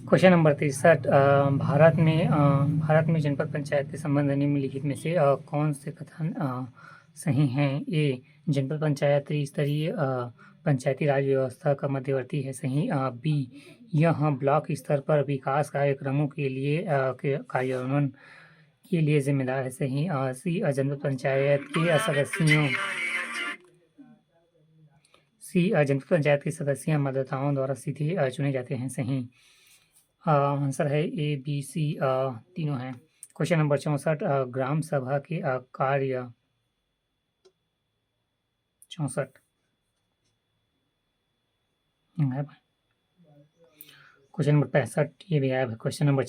Question number 63 Bharat में जनपद पंचायत के संबंध निम्नलिखित में से कौन से कथन सही हैं? ए, जनपद पंचायत त्रिस्तरीय पंचायती राज व्यवस्था का मध्यवर्ती है, सही। बी, यह ब्लॉक स्तर पर विकास कार्यक्रमों के लिए कार्यान्वयन के लिए जिम्मेदार है, सही। सी, जनपद पंचायत के सदस्यों जनपद पंचायत के सदस्य मतदाताओं द्वारा सीधे चुने जाते हैं, सही। आंसर है ए, बी, सी, तीनों हैं। क्वेश्चन नंबर 64 ग्राम सभा के कार्य 64 क्वेश्चन नंबर 65 ये भी आया है। क्वेश्चन नंबर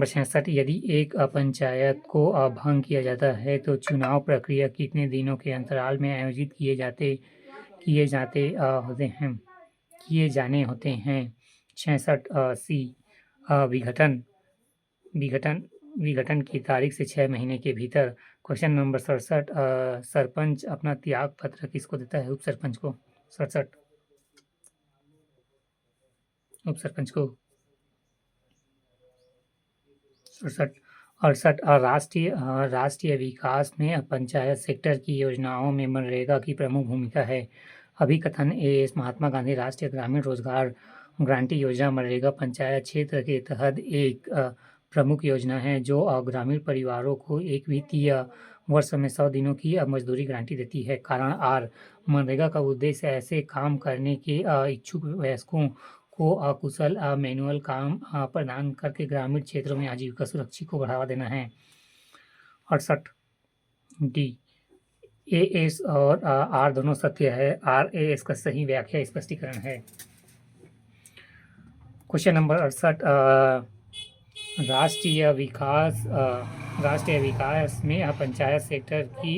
66 यदि एक पंचायत को भंग किया जाता है तो चुनाव प्रक्रिया कितने दिनों के अंतराल में आयोजित किए जाने होते हैं? 66 सी, विघटन की तारीख से 6 महीने के भीतर। क्वेश्चन नंबर 67 सरपंच अपना त्याग पत्र किसको देता है? उप सरपंच को। 67 उप सरपंच को। 68 राष्ट्रीय विकास में पंचायत सेक्टर की योजनाओं में मनरेगा की प्रमुख भूमिका है। अभिकथन ए, महात्मा गांधी राष्ट्रीय ग्रामीण रोजगार गारंटी योजना मनरेगा पंचायत क्षेत्र के तहत एक प्रमुख योजना है जो ग्रामीण परिवारों को एक वित्तीय वर्ष में 100 दिनों की मजदूरी गारंटी देती है। कारण आर, मनरेगा का उद्देश्य ऐसे काम करने के इच्छुक वयस्कों को अकुशल मैनुअल काम प्रदान करके ग्रामीण क्षेत्रों में आजीविका सुरक्षा को बढ़ावा देना है। 68 डी, ए, एस और आर दोनों सत्य है। आर, ए, एस का सही व्याख्या स्पष्टीकरण है। क्वेश्चन नंबर 68 राष्ट्रीय विकास में पंचायत सेक्टर की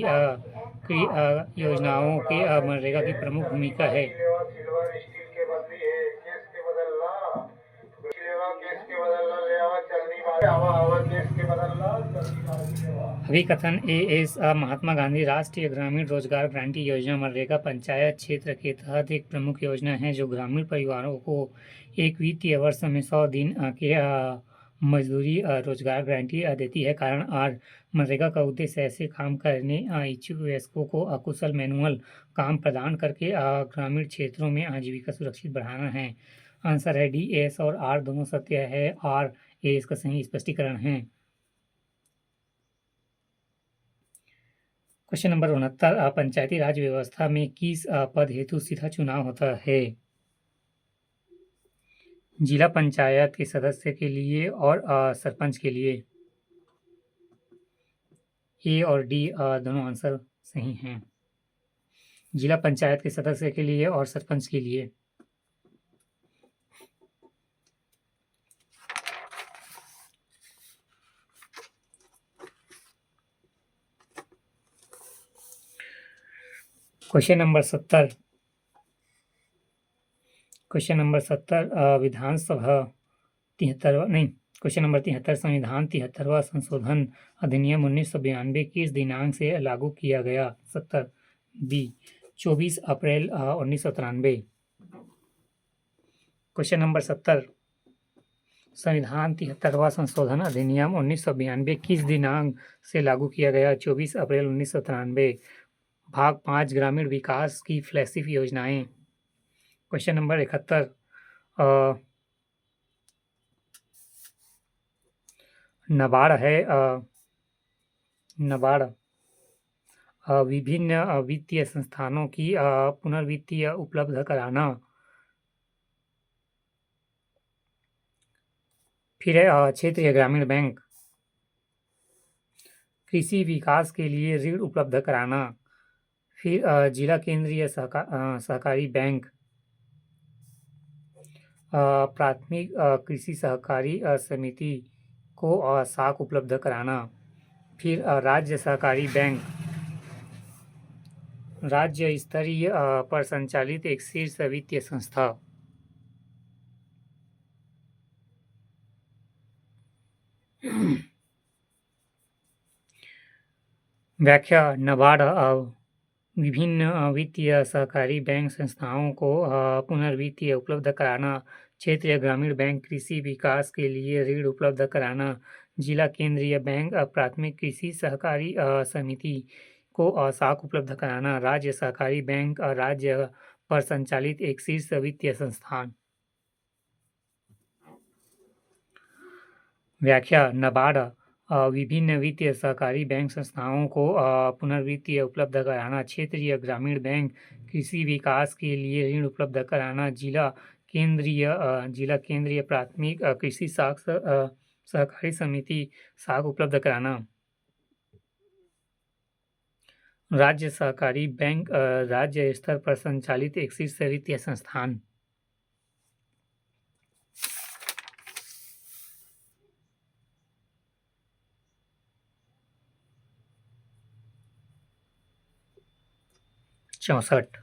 योजनाओं के मनरेगा की प्रमुख भूमिका है। अभिकथन ए, एस महात्मा गांधी राष्ट्रीय ग्रामीण रोजगार गारंटी योजना मनरेगा पंचायत क्षेत्र के तहत एक प्रमुख योजना है जो ग्रामीण परिवारों को एक वित्तीय वर्ष में 100 दिन के मजदूरी रोजगार गारंटी देती है। कारण आर, मनरेगा का उद्देश्य ऐसे काम करने इच्छुक वयस्कों को अकुशल मैनुअल काम प्रदान करके ग्रामीण क्षेत्रों में आजीविका सुरक्षित बढ़ाना है। आंसर है डी, एस और आर दोनों सत्य है। आर, ए इसका सही स्पष्टीकरण है। क्वेश्चन नंबर 69 पंचायती राज व्यवस्था में किस पद हेतु सीधा चुनाव होता है? जिला पंचायत के सदस्य के लिए और सरपंच के लिए। ए और डी दोनों आंसर सही हैं। जिला पंचायत के सदस्य के लिए और सरपंच के लिए। क्वेश्चन नंबर 70 विधानसभा 73 संविधान 73वां संशोधन अधिनियम 1992 किस दिनांक से लागू किया गया? 70 बी, 24 अप्रैल 1993। क्वेश्चन नंबर 70 संविधान 73वां संशोधन अधिनियम 1992 किस दिनांक से लागू किया गया? 24 अप्रैल 1993। भाग 5 ग्रामीण विकास की फ्लैगशिप योजनाएं। क्वेश्चन नंबर 71 नाबार्ड है विभिन्न वित्तीय संस्थानों की पुनर्वित्तीय उपलब्ध कराना। फिर है क्षेत्रीय ग्रामीण बैंक, कृषि विकास के लिए ऋण उपलब्ध कराना। फिर जिला केंद्रीय सहकारी बैंक, प्राथमिक कृषि सहकारी समिति को साख उपलब्ध कराना। फिर राज्य सहकारी बैंक, राज्य स्तरीय पर संचालित एक शीर्ष वित्तीय संस्था। व्याख्या नाबार्ड विभिन्न वित्तीय सहकारी बैंक संस्थाओं को पुनर्वित्तीय उपलब्ध कराना क्षेत्रीय ग्रामीण बैंक कृषि विकास के लिए ऋण उपलब्ध कराना, जिला केंद्रीय बैंक प्राथमिक कृषि सहकारी समिति को साख उपलब्ध कराना, राज्य सहकारी बैंक राज्य पर संचालित एक शीर्ष वित्तीय संस्थान। व्याख्या नाबार्ड विभिन्न वित्तीय सहकारी बैंक संस्थाओं को पुनर्वित्त उपलब्ध कराना, क्षेत्रीय ग्रामीण बैंक कृषि विकास के लिए ऋण उपलब्ध कराना, जिला केंद्रीय प्राथमिक कृषि सहकारी समिति साख उपलब्ध कराना, राज्य सहकारी बैंक राज्य स्तर पर संचालित एक शीर्ष वित्तीय संस्थान। चौसठ